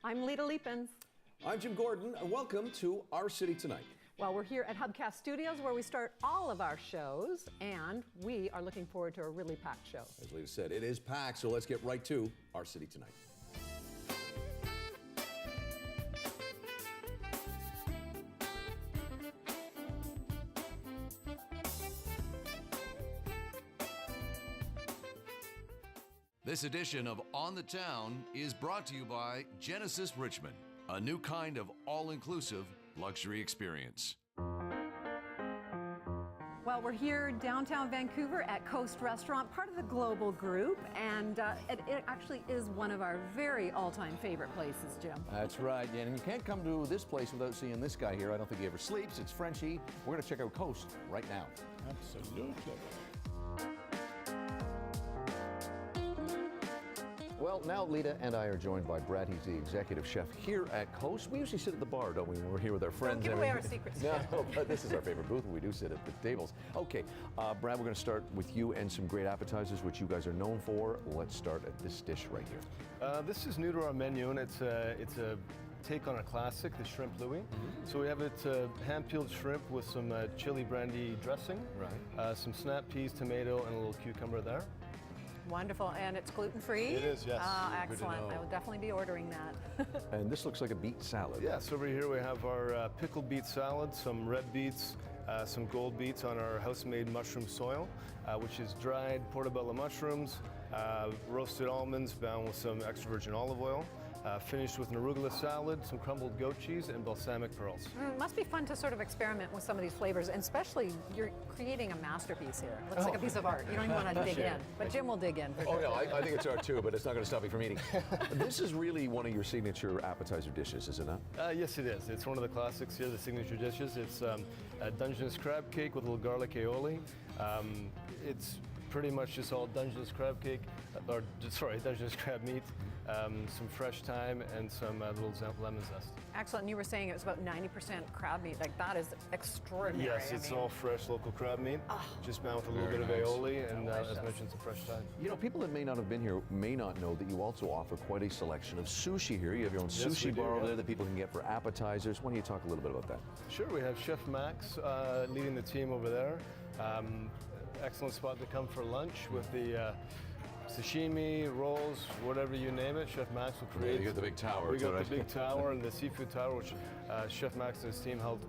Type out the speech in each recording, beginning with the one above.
I'm Lita Leapins. I'm Jim Gordon, and welcome to Our City Tonight. Well, we're here at Hubcast Studios where we start all of our shows, and we are looking forward to a really packed show. As Lita said, it is packed, so let's get right to Our City Tonight. This edition of On the Town is brought to you by Genesis Richmond, a new kind of all-inclusive luxury experience. Well, we're here downtown Vancouver at Coast Restaurant, part of the Global Group, and it actually is one of our very all-time favorite places, Jim. That's right, and you can't come to this place without seeing this guy here. I don't think he ever sleeps. It's Frenchy. We're going to check out Coast right now. Absolutely. Well, now Lita and I are joined by Brad. He's the executive chef here at Coast. We usually sit at the bar, don't we, when we're here with our friends? Don't give away our secrets. No, but this is our favorite booth, and we do sit at the tables. Okay, Brad, we're going to start with you and some great appetizers, which you guys are known for. Let's start at this dish right here. This is new to our menu, and it's a take on a classic, the shrimp Louis. So we have it hand-peeled shrimp with some chili brandy dressing, Right. some snap peas, tomato, and a little cucumber there. Wonderful, and it's gluten-free? It is, yes. Excellent. I will definitely be ordering that. And this looks like a beet salad. Yes, over here we have our pickled beet salad, some red beets, some gold beets on our house-made mushroom soil, which is dried portobello mushrooms, roasted almonds bound with some extra virgin olive oil, finished with an arugula salad, some crumbled goat cheese, and balsamic pearls. It must be fun to sort of experiment with some of these flavors, and especially you're creating a masterpiece here. It looks like a piece of art. You don't even want to dig in, but Jim will dig in for sure. Oh, no, I think it's art too, but it's not going to stop me from eating. This is really one of your signature appetizer dishes, is it not? Yes, it is. It's one of the classics here, the signature dishes. It's a Dungeness crab cake with a little garlic aioli. It's pretty much just all Dungeness crab cake, Dungeness crab meat, some fresh thyme, and some little lemon zest. Excellent. And you were saying it was about 90% crab meat. Like, that is extraordinary. Yes, it's all fresh local crab meat, just bound with a little bit of aioli, and as mentioned, some fresh thyme. You know, people that may not have been here may not know that you also offer quite a selection of sushi here. You have your own sushi bar over there that people can get for appetizers. Why don't you talk a little bit about that? Sure, we have Chef Max leading the team over there. Excellent spot to come for lunch with the sashimi, rolls, whatever you name it. Chef Max will create. You got the big tower. We got the big tower and the seafood tower, which Chef Max and his team help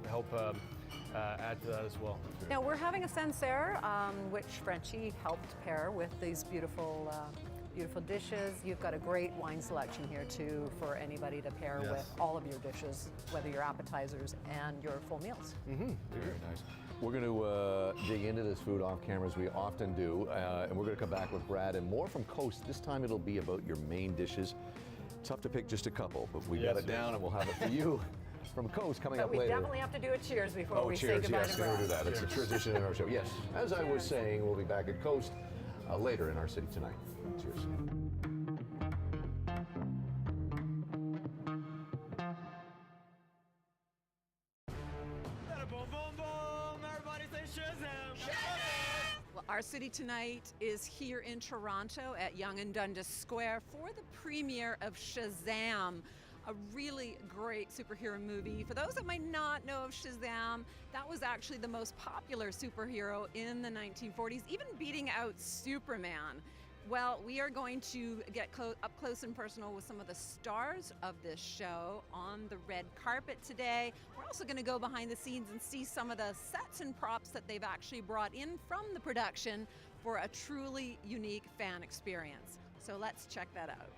add to that as well. Now, we're having a Sancerre, which Frenchy helped pair with these beautiful dishes. You've got a great wine selection here too for anybody to pair with all of your dishes, whether your appetizers and your full meals. Very nice. We're going to dig into this food off camera as we often do, and we're going to come back with Brad and more from Coast. This time it'll be about your main dishes. Tough to pick just a couple, but we got it down and we'll have it for you from Coast coming up later. But we definitely have to do a cheers before we say goodbye to Brad. We'll do that. It's a tradition in our show. Yes, as I was saying, we'll be back at Coast later in Our City Tonight. Cheers. Well, Our City Tonight is here in Toronto at Yonge and Dundas Square for the premiere of Shazam, a really great superhero movie. For those that might not know of Shazam, that was actually the most popular superhero in the 1940s, even beating out Superman. Well, we are going to get up close and personal with some of the stars of this show on the red carpet today. We're also going to go behind the scenes and see some of the sets and props that they've actually brought in from the production for a truly unique fan experience. So let's check that out.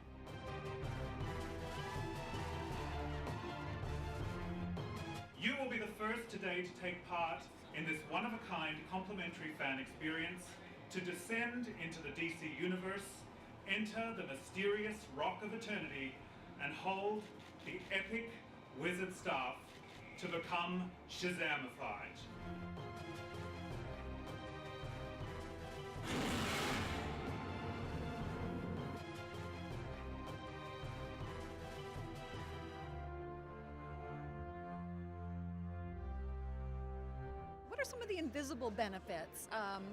You will be the first today to take part in this one-of-a-kind complimentary fan experience, to descend into the DC universe, enter the mysterious Rock of Eternity, and hold the epic wizard staff to become Shazamified. What are some of the invisible benefits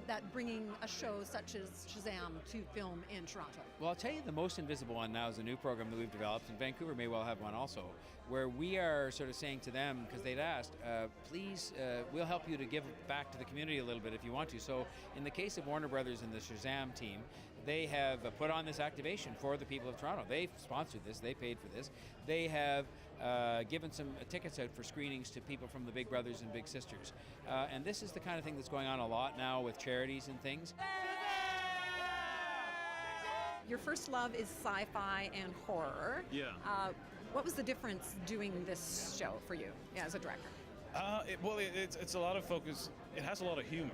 that bringing a show such as Shazam to film in Toronto? Well, I'll tell you the most invisible one now is a new program that we've developed, and Vancouver may well have one also, where we are sort of saying to them, because they'd asked, please, we'll help you to give back to the community a little bit if you want to. So in the case of Warner Brothers and the Shazam team, they have put on this activation for the people of Toronto. They've sponsored this, they paid for this. They have given some tickets out for screenings to people from the Big Brothers and Big Sisters. And this is the kind of thing that's going on a lot now with charities and things. Your first love is sci-fi and horror. Yeah. What was the difference doing this show for you as a director? It's a lot of focus. It has a lot of humor,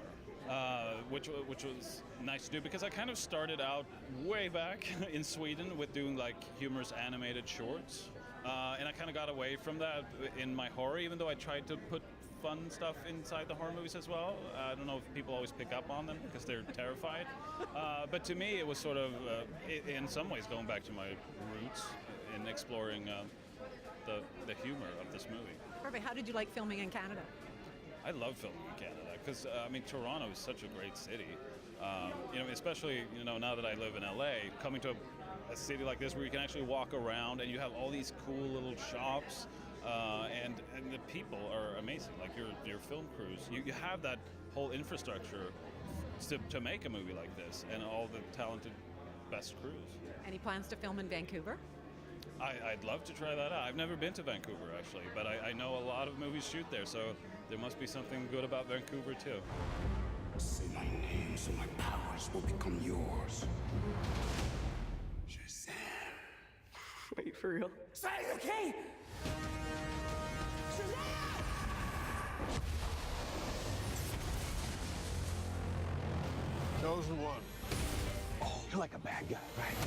which was nice to do because I kind of started out way back in Sweden with doing like humorous animated shorts, and I kind of got away from that in my horror, even though I tried to put fun stuff inside the horror movies as well. I don't know if people always pick up on them because they're terrified, but to me it was sort of, in some ways, going back to my roots in exploring the humor of this movie. Perfect. How did you like filming in Canada? I love filming in Canada because Toronto is such a great city. Especially now that I live in LA, coming to a city like this where you can actually walk around and you have all these cool little shops, and the people are amazing. Like your film crews, you have that whole infrastructure to make a movie like this, and all the talented best crews. Any plans to film in Vancouver? I'd love to try that out. I've never been to Vancouver, actually, but I know a lot of movies shoot there, so there must be something good about Vancouver, too. Say my name so my powers will become yours. Shazam. Wait, for real? Say it, okay? Shazam! Chosen one. Oh, you're like a bad guy, right?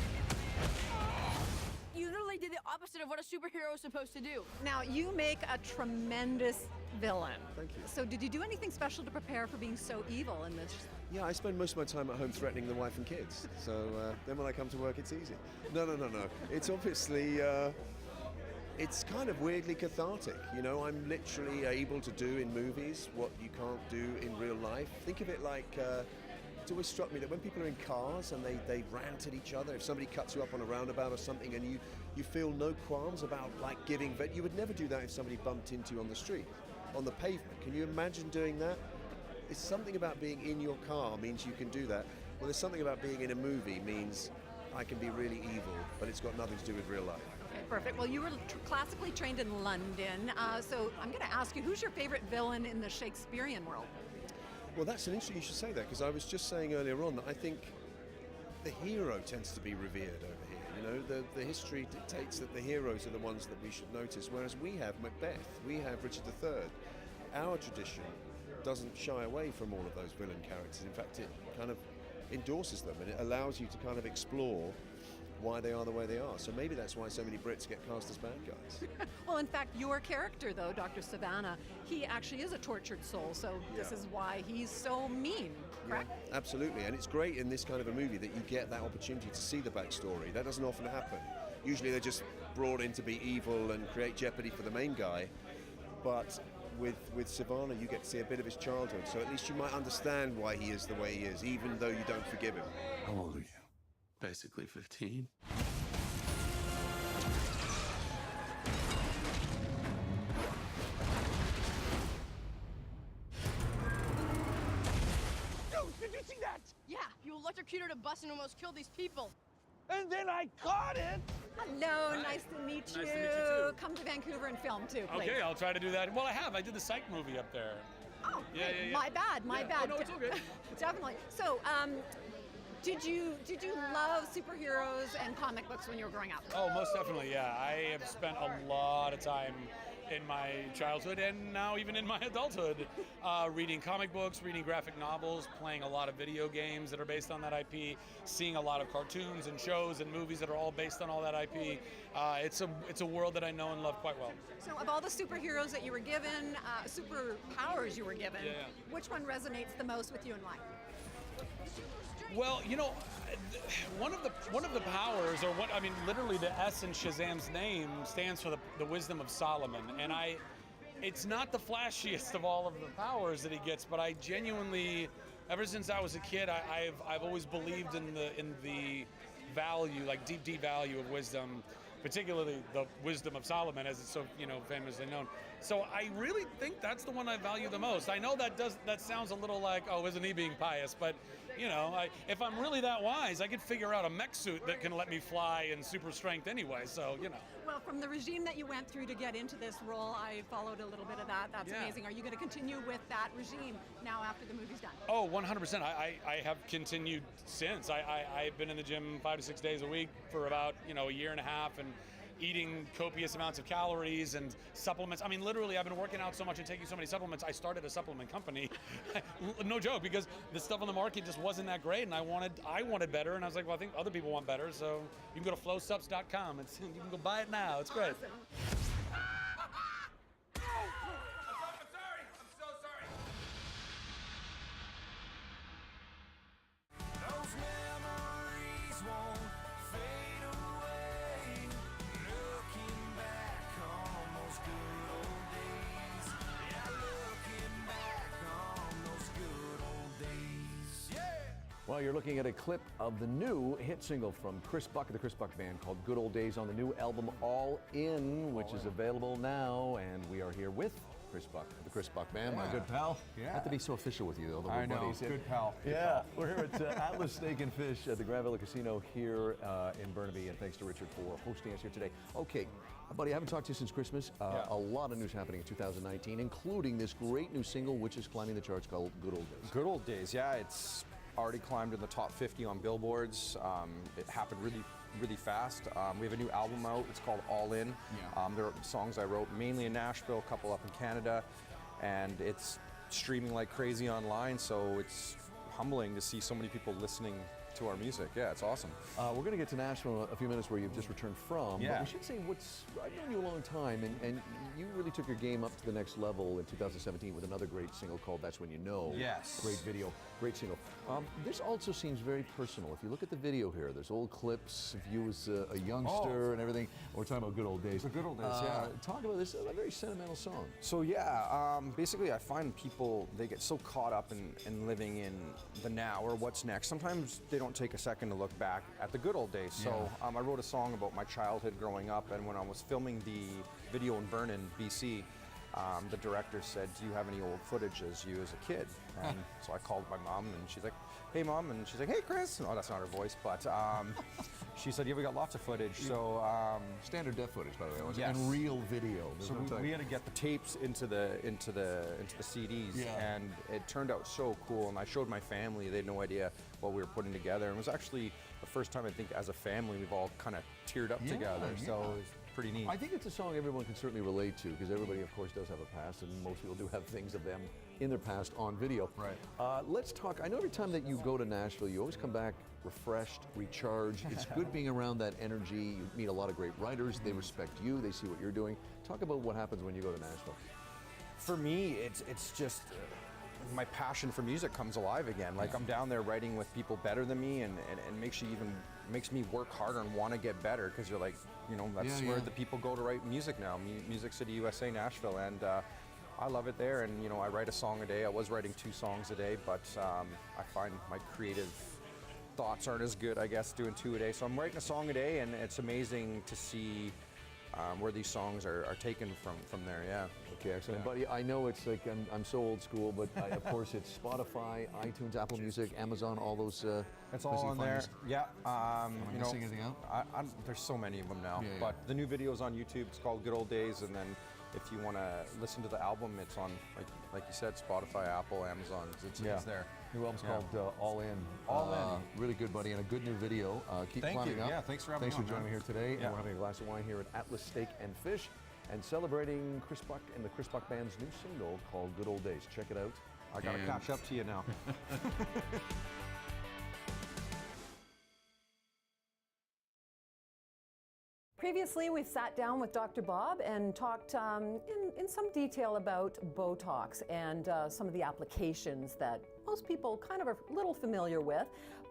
You literally did the opposite of what a superhero is supposed to do. Now, you make a tremendous villain. Thank you. So did you do anything special to prepare for being so evil in this? Yeah, I spend most of my time at home threatening the wife and kids. So then when I come to work, it's easy. No. It's obviously, it's kind of weirdly cathartic. I'm literally able to do in movies what you can't do in real life. Think of it like, it's always struck me that when people are in cars and they rant at each other, if somebody cuts you up on a roundabout or something and you feel no qualms about like giving vent, you would never do that if somebody bumped into you on the street, on the pavement. Can you imagine doing that? It's something about being in your car means you can do that. Well, there's something about being in a movie means I can be really evil, but it's got nothing to do with real life. Okay, perfect. Well, you were classically trained in London, so I'm going to ask you, who's your favorite villain in the Shakespearean world? Well, that's an interesting you should say that, because I was just saying earlier on that I think the hero tends to be revered over here. The history dictates that the heroes are the ones that we should notice, whereas we have Macbeth, we have Richard III. Our tradition doesn't shy away from all of those villain characters. In fact, it kind of endorses them, and it allows you to kind of explore why they are the way they are. So maybe that's why so many Brits get cast as bad guys. Well, in fact, your character, though, Dr. Savannah, he actually is a tortured soul, so this is why he's so mean, correct? Yeah, absolutely, and it's great in this kind of a movie that you get that opportunity to see the backstory. That doesn't often happen. Usually they're just brought in to be evil and create jeopardy for the main guy, but with Savannah, you get to see a bit of his childhood, so at least you might understand why he is the way he is, even though you don't forgive him. How old are you? Basically 15. Dude, did you see that? Yeah, you electrocuted a bus and almost killed these people. And then I caught it! Hello, nice to meet you. Nice to meet you, too. Come to Vancouver and film, too, please. Okay, I'll try to do that. Well, I did the Psych movie up there. Oh, Yeah. my bad. Oh, no, it's all good. Definitely. So, did you love superheroes and comic books when you were growing up? Oh, most definitely, yeah. I have spent a lot of time in my childhood and now even in my adulthood reading comic books, reading graphic novels, playing a lot of video games that are based on that IP, seeing a lot of cartoons and shows and movies that are all based on all that IP. It's a world that I know and love quite well. So of all the superheroes that you were given, superpowers you were given, which one resonates the most with you and why? Well, one of the powers, or literally the S in Shazam's name stands for the wisdom of Solomon, and it's not the flashiest of all of the powers that he gets, but I genuinely, ever since I was a kid, I've always believed in the value, like deep value of wisdom, particularly the wisdom of Solomon, as it's so famously known. So I really think that's the one I value the most. I know that sounds a little like, oh, isn't he being pious? But if I'm really that wise, I could figure out a mech suit that can let me fly in super strength anyway. So Well, from the regime that you went through to get into this role, I followed a little bit of that. That's amazing. Are you going to continue with that regime now after the movie's done? Oh, 100%. I have continued since. I've been in the gym 5 to 6 days a week for about a year and a half, and eating copious amounts of calories and supplements. I mean, literally, I've been working out so much and taking so many supplements, I started a supplement company. No joke, because the stuff on the market just wasn't that great, and I wanted better, and I was like, well, I think other people want better, so you can go to flowsups.com. You can go buy it now. It's great. Well, you're looking at a clip of the new hit single from Chris Buck of the Chris Buck Band called Good Old Days on the new album All In, which is available now. And we are here with Chris Buck of the Chris Buck Band, my good pal. Yeah. I have to be so official with you, although I we're know, buddies. good pal. Yeah, we're here at Atlas Steak and Fish at the Grand Villa Casino here in Burnaby, and thanks to Richard for hosting us here today. Okay, buddy, I haven't talked to you since Christmas. A lot of news happening in 2019, including this great new single, which is climbing the charts, called Good Old Days. Good Old Days, yeah. It's already climbed in the top 50 on billboards. It happened really fast. We have a new album out. It's called All In. There are songs I wrote mainly in Nashville, a couple up in Canada, and it's streaming like crazy online, so it's humbling to see so many people listening to our music. Yeah, it's awesome. We're going to get to Nashville in a few minutes, where you've just returned from. Yeah. But we should say I've known you a long time, and you really took your game up to the next level in 2017 with another great single called That's When You Know. Yes. Great video, great single. This also seems very personal. If you look at the video here, there's old clips of you as a youngster and everything. We're talking about good old days. The good old days, yeah. Talk about this, a very sentimental song. So yeah, basically I find people, they get so caught up in living in the now or what's next. Sometimes they don't take a second to look back at the good old days. So I wrote a song about my childhood growing up, and when I was filming the video in Vernon, BC, the director said, do you have any old footage as you as a kid? And so I called my mom, and she's like, hey mom, and she's like, hey Chris. No, that's not her voice, but she said, yeah, we got lots of footage. So standard def footage, by the way, yes. and real video. So we had to get the tapes into the CDs, and it turned out so cool. And I showed my family; they had no idea what we were putting together. And it was actually the first time I think as a family we've all kind of teared up together. So it was pretty neat. I think it's a song everyone can certainly relate to, because everybody, of course, does have a past, and most people do have things of them in their past on video. Right. Let's talk. I know every time that you go to Nashville, you always come back refreshed, recharged. It's good being around that energy. You meet a lot of great writers. They respect you. They see what you're doing. Talk about what happens when you go to Nashville. For me, it's just my passion for music comes alive again. Like I'm down there writing with people better than me, and makes me work harder and want to get better, because you're like, that's where the people go to write music now. Music City, USA, Nashville, and I love it there. And I write a song a day. I was writing 2 songs a day, but I find my creative thoughts aren't as good, I guess, doing 2 a day. So I'm writing a song a day, and it's amazing to see where these songs are taken from there. Yeah. Okay, excellent. Buddy, I know it's like I'm so old school, but of course it's Spotify, iTunes, Apple Music, Amazon, all those. It's all on there. Yeah. Am I missing anything out? There's so many of them now. Yeah, but the new video's on YouTube. It's called Good Old Days, and then if you want to listen to the album, it's on, like you said, Spotify, Apple, Amazon. It's there. New album's called All In. All In. Really good, buddy, and a good new video. Keep climbing up. Yeah, thanks for having me. Thanks for joining me here today. Yeah. And we're having a glass of wine here at Atlas Steak and Fish, and celebrating Chris Buck and the Chris Buck Band's new single called Good Old Days. Check it out. I got to catch up to you now. Previously, we've sat down with Dr. Bob and talked in some detail about Botox and some of the applications that most people kind of are a little familiar with.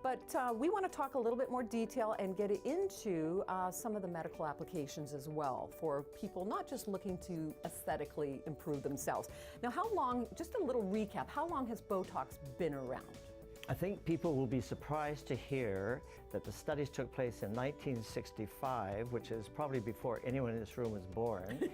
But we want to talk a little bit more detail and get into some of the medical applications as well for people not just looking to aesthetically improve themselves. Now, how long, just a little recap, how long has Botox been around? I think people will be surprised to hear that the studies took place in 1965, which is probably before anyone in this room was born.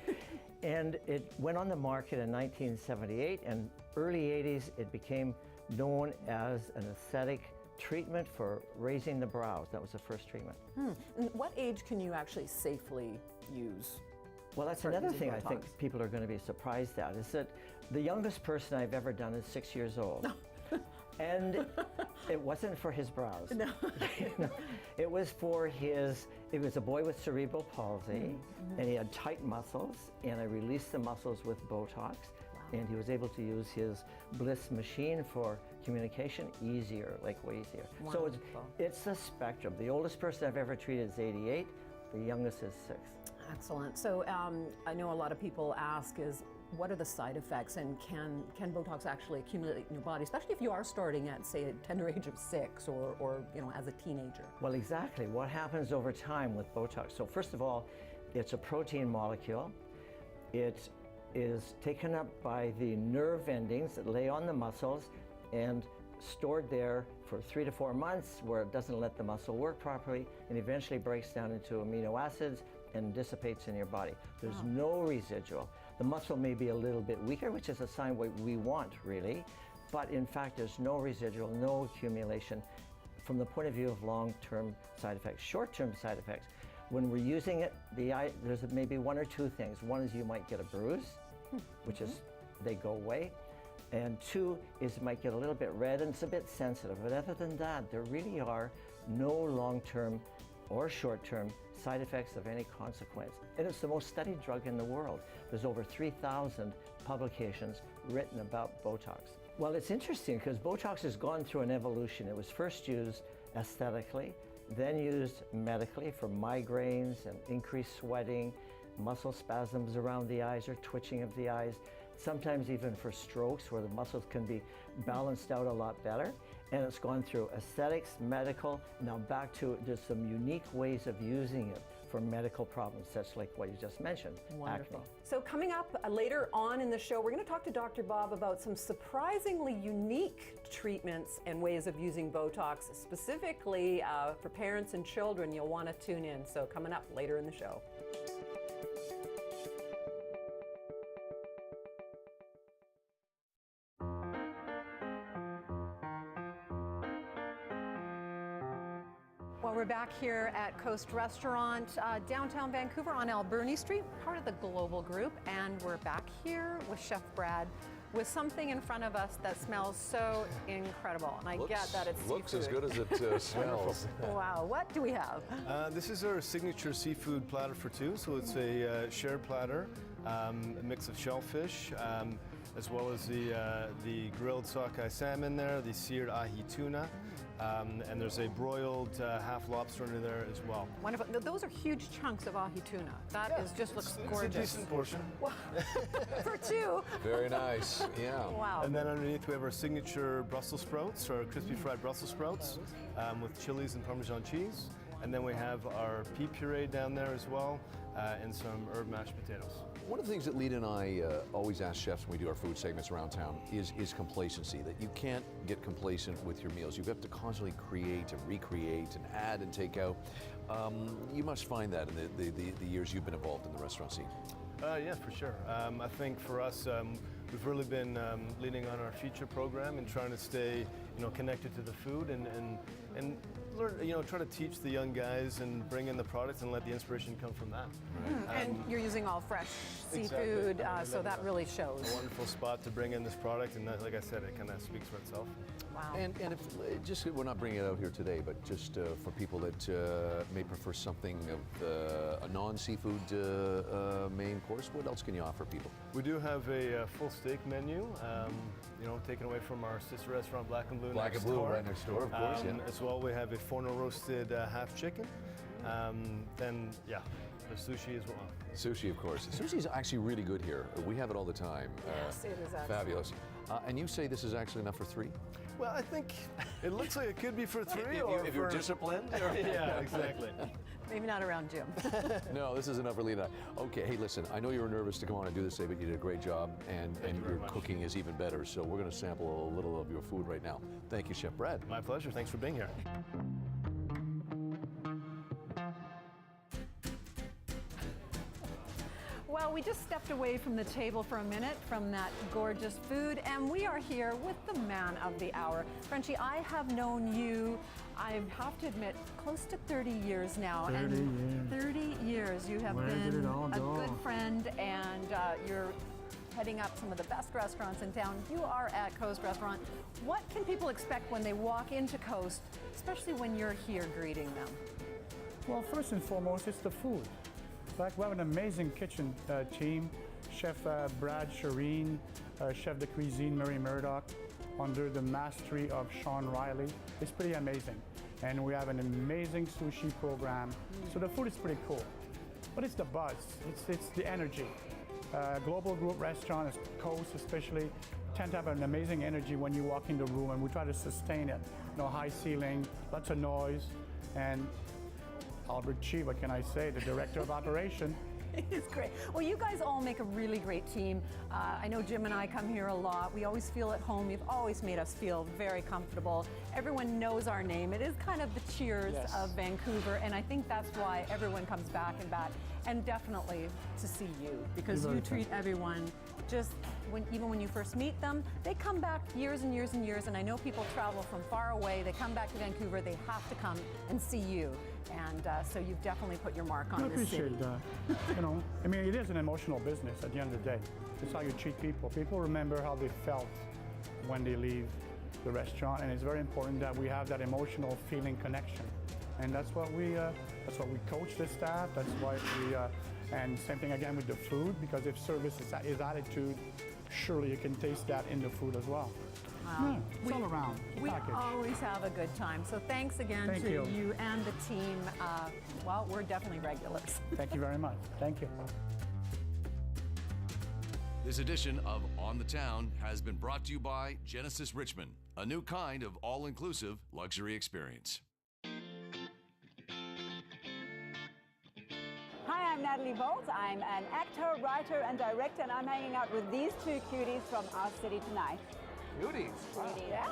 And it went on the market in 1978, and early 80s it became known as an aesthetic treatment for raising the brows. That was the first treatment. And what age can you actually safely use? Well, that's for another using thing I Botox? think people are going to be surprised at, is that the youngest person I've ever done is 6 years old. And it wasn't for his brows. No. No, it was for his, it was a boy with cerebral palsy, and he had tight muscles, and I released the muscles with Botox, and he was able to use his Bliss machine for communication easier, like way easier. So it's a spectrum. The oldest person I've ever treated is 88, the youngest is 6. Excellent. So I know a lot of people ask is, what are the side effects, and can Botox actually accumulate in your body, especially if you are starting at, say, a tender age of 6 or as a teenager? Well, exactly. What happens over time with Botox? So first of all, it's a protein molecule. It is taken up by the nerve endings that lay on the muscles and stored there for 3 to 4 months, where it doesn't let the muscle work properly, and eventually breaks down into amino acids and dissipates in your body. There's no residual. The muscle may be a little bit weaker, which is a sign what we want, really, but in fact there's no residual, no accumulation from the point of view of long-term side effects. Short-term side effects, when we're using it, there's maybe 1 or 2 things. One is you might get a bruise, which is, they go away. And 2 is you might get a little bit red, and it's a bit sensitive. But other than that, there really are no long-term or short-term side effects of any consequence. And it's the most studied drug in the world. There's over 3,000 publications written about Botox. Well, it's interesting because Botox has gone through an evolution. It was first used aesthetically, then used medically for migraines and increased sweating, muscle spasms around the eyes or twitching of the eyes, sometimes even for strokes where the muscles can be balanced out a lot better. And it's gone through aesthetics, medical, now back to just some unique ways of using it for medical problems, such like what you just mentioned, Wonderful. acne. So coming up later on in the show, we're going to talk to Dr. Bob about some surprisingly unique treatments and ways of using Botox, specifically for parents and children. You'll want to tune in. So coming up later in the show. Well, we're back here at Coast Restaurant, downtown Vancouver on Alberni Street, part of the Global Group, and we're back here with Chef Brad with something in front of us that smells so incredible. And I get that it's looks seafood. as good as it smells. Wow, what do we have? This is our signature seafood platter for 2. So it's a shared platter, a mix of shellfish, as well as the grilled sockeye salmon there, the seared ahi tuna, and there's a broiled half lobster under there as well. Wonderful. Those are huge chunks of ahi tuna. That just looks gorgeous. It's a decent portion. For 2. Very nice, yeah. Wow. And then underneath we have our signature Brussels sprouts, or crispy fried Brussels sprouts, with chilies and Parmesan cheese. And then we have our pea puree down there as well, and some herb mashed potatoes. One of the things that Lita and I always ask chefs when we do our food segments around town is complacency, that you can't get complacent with your meals. You have to constantly create and recreate and add and take out. You must find that in the years you've been involved in the restaurant scene. Yeah, for sure. I think for us, we've really been leaning on our feature program and trying to stay, connected to the food and learn, try to teach the young guys and bring in the products and let the inspiration come from that. And you're using all fresh seafood, Exactly. so that really shows. A wonderful spot to bring in this product, and that, like I said, it kind of speaks for itself. Wow. And if just, we're not bringing it out here today, but just for people that may prefer something of a non-seafood main course, what else can you offer people? We do have a full steak menu, taken away from our sister restaurant Black and Blue Black next and Blue door. right next door, of course, yeah. As well, we have a Forno roasted half chicken. Then, yeah, the sushi as well. Sushi, of course. Sushi is actually really good here. We have it all the time. Yes, it is excellent. Fabulous. And you say this is actually enough for 3? Well, I think it looks like it could be for 3. If you're disciplined. Yeah, exactly. Maybe not around Jim. No, this is enough for Lena. Okay, hey, listen, I know you were nervous to come on and do this today, but you did a great job, and your cooking is even better. So we're going to sample a little of your food right now. Thank you, Chef Brad. My pleasure. Thanks for being here. Well, we just stepped away from the table for a minute from that gorgeous food, and we are here with the man of the hour. Frenchie, I have known you, I have to admit, close to 30 years now. 30 years. 30 years. You have Where did been it all a go? good friend, and you're heading up some of the best restaurants in town. You are at Coast Restaurant. What can people expect when they walk into Coast, especially when you're here greeting them? Well, first and foremost, it's the food. In fact, we have an amazing kitchen team. Chef Brad Shireen, Chef de Cuisine Murray Murdoch, under the mastery of Sean Riley. It's pretty amazing. And we have an amazing sushi program. So the food is pretty cool. But it's the buzz, it's the energy. Global group restaurants, Coast especially, tend to have an amazing energy when you walk in the room, and we try to sustain it. You know, high ceiling, lots of noise, and Albert Chi, what can I say, the director of operation. It's great. Well, you guys all make a really great team. I know Jim and I come here a lot. We always feel at home. You've always made us feel very comfortable. Everyone knows our name. It is kind of the Cheers of Vancouver, and I think that's why everyone comes back and back. And definitely to see you, because you treat everyone just even when you first meet them, they come back years and years and years. And I know people travel from far away. They come back to Vancouver. They have to come and see you. And so you've definitely put your mark on this city. I appreciate that. You know, I mean, it is an emotional business at the end of the day. It's how you treat people. People remember how they felt when they leave the restaurant, and it's very important that we have that emotional feeling connection. And that's what we coach the staff. That's why we, and same thing again with the food, because if service is attitude, surely you can taste that in the food as well. Yeah, it's all around. We package. always have a good time. So thanks again Thank to you. you and the team. Well, we're definitely regulars. Thank you very much. Thank you. This edition of On the Town has been brought to you by Genesis Richmond, a new kind of all-inclusive luxury experience. Hi, I'm Natalie Bolt. I'm an actor, writer, and director, and I'm hanging out with these two cuties from our city tonight. Cuties? Yeah.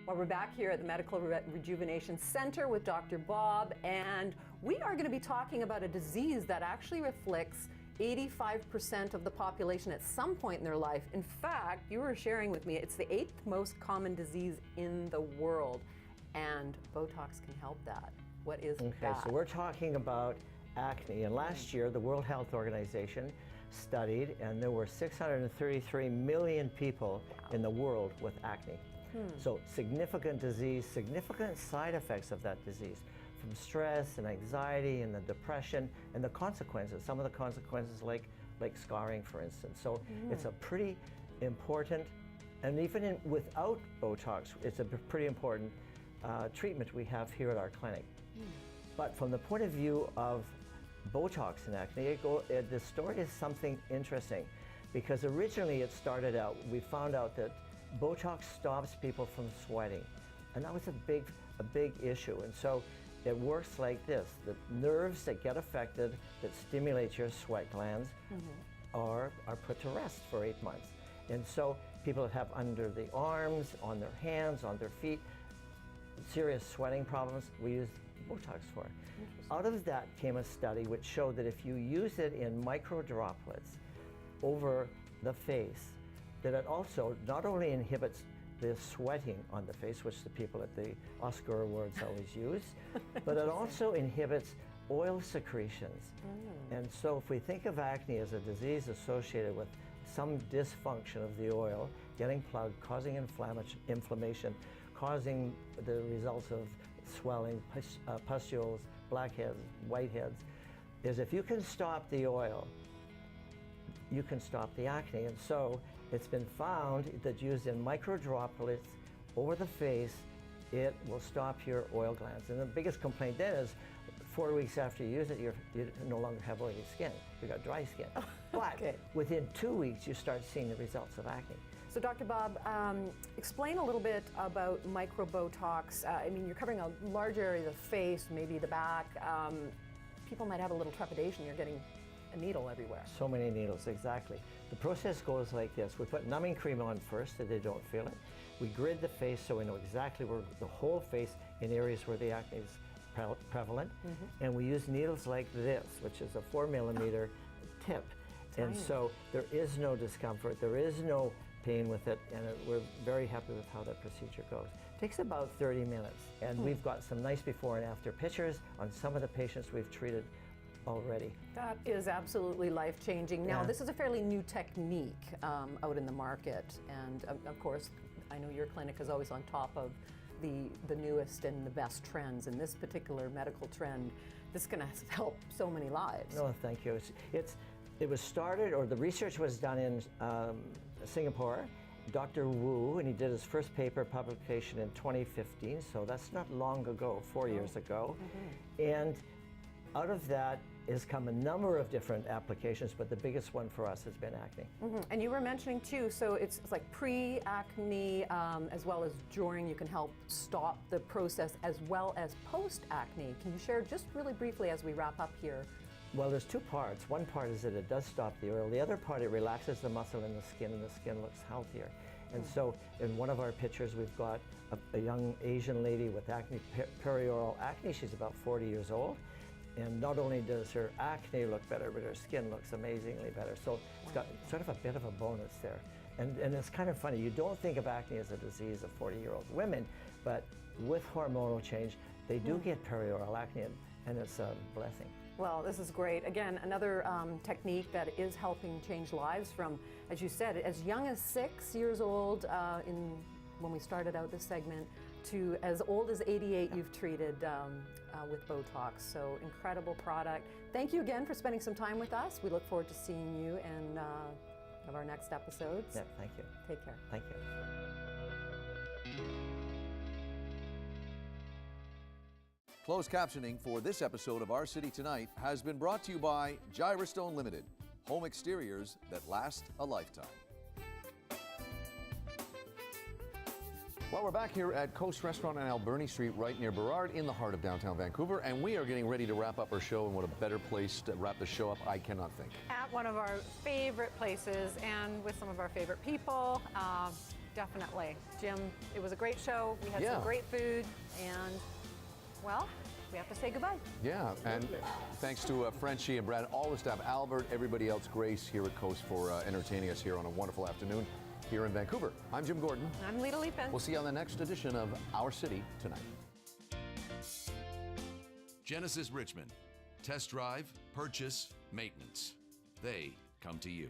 Well, we're back here at the Medical Rejuvenation Center with Dr. Bob, and we are going to be talking about a disease that actually afflicts 85% of the population at some point in their life. In fact, you were sharing with me, it's the 8th most common disease in the world, and Botox can help that. What is that? Okay, so we're talking about acne, and last year the World Health Organization studied, and there were 633 million people in the world with acne. So significant disease, significant side effects of that disease, from stress and anxiety and the depression and the consequences, some of the consequences like scarring, for instance. So it's a pretty important, and even without Botox, it's a pretty important treatment we have here at our clinic. But from the point of view of Botox and acne, the story is something interesting, because originally it started out, we found out that Botox stops people from sweating, and that was a big issue. And so it works like this: the nerves that get affected, that stimulate your sweat glands, are put to rest for 8 months. And so people that have under the arms, on their hands, on their feet, serious sweating problems, we use Botox for. Out of that came a study which showed that if you use it in micro droplets over the face, that it also not only inhibits the sweating on the face, which the people at the Oscar Awards always use, but it also inhibits oil secretions. And so if we think of acne as a disease associated with some dysfunction of the oil, getting plugged, causing inflammation, causing the results of swelling, pustules, blackheads, whiteheads, is if you can stop the oil, you can stop the acne. And so it's been found that used in micro droplets over the face it will stop your oil glands. And the biggest complaint then is 4 weeks after you use it, you no longer have oily skin. You got dry skin. But within 2 weeks, you start seeing the results of acne. So Dr. Bob, explain a little bit about micro-Botox. I mean, you're covering a large area of the face, maybe the back. People might have a little trepidation. You're getting a needle everywhere. So many needles, exactly. The process goes like this. We put numbing cream on first so they don't feel it. We grid the face so we know exactly where the whole face in areas where the acne is prevalent. And we use needles like this, which is a 4 millimeter tip. And so there is no discomfort, there is no pain with it, and we're very happy with how that procedure goes. It takes about 30 minutes, and we've got some nice before and after pictures on some of the patients we've treated already. That is absolutely life-changing. Now, this is a fairly new technique out in the market, and of course, I know your clinic is always on top of the newest and the best trends. In this particular medical trend, this is going to help so many lives. No, thank you. It was started, or the research was done in Singapore. Dr. Wu, and he did his first paper publication in 2015, so that's not long ago, 4 years ago. And out of that has come a number of different applications, but the biggest one for us has been acne. And you were mentioning too, so it's like pre-acne as well as during, you can help stop the process as well as post-acne. Can you share just really briefly as we wrap up here? Well, there's two parts. One part is that it does stop the oil. The other part, it relaxes the muscle in the skin, and the skin looks healthier. And so in one of our pictures, we've got a young Asian lady with acne, perioral acne. She's about 40 years old. And not only does her acne look better, but her skin looks amazingly better. So it's got sort of a bit of a bonus there. And it's kind of funny. You don't think of acne as a disease of 40-year-old women, but with hormonal change, they do get perioral acne, and it's a blessing. Well, this is great. Again, another technique that is helping change lives from, as you said, as young as 6 years old when we started out this segment, to as old as 88 you've treated with Botox. So incredible product. Thank you again for spending some time with us. We look forward to seeing you in one of our next episodes. Yeah, thank you. Take care. Thank you. Closed captioning for this episode of Our City Tonight has been brought to you by Gyrostone Limited, home exteriors that last a lifetime. Well, we're back here at Coast Restaurant on Alberni Street, right near Burrard, in the heart of downtown Vancouver, and we are getting ready to wrap up our show, and what a better place to wrap the show up I cannot think. At one of our favorite places and with some of our favorite people. Definitely. Jim, it was a great show. We had some great food, and well, we have to say goodbye. Yeah, and thanks to Frenchie and Brad, all the staff, Albert, everybody else, Grace here at Coast for entertaining us here on a wonderful afternoon here in Vancouver. I'm Jim Gordon. I'm Lita Leapin. We'll see you on the next edition of Our City Tonight. Genesis Richmond. Test drive, purchase, maintenance. They come to you.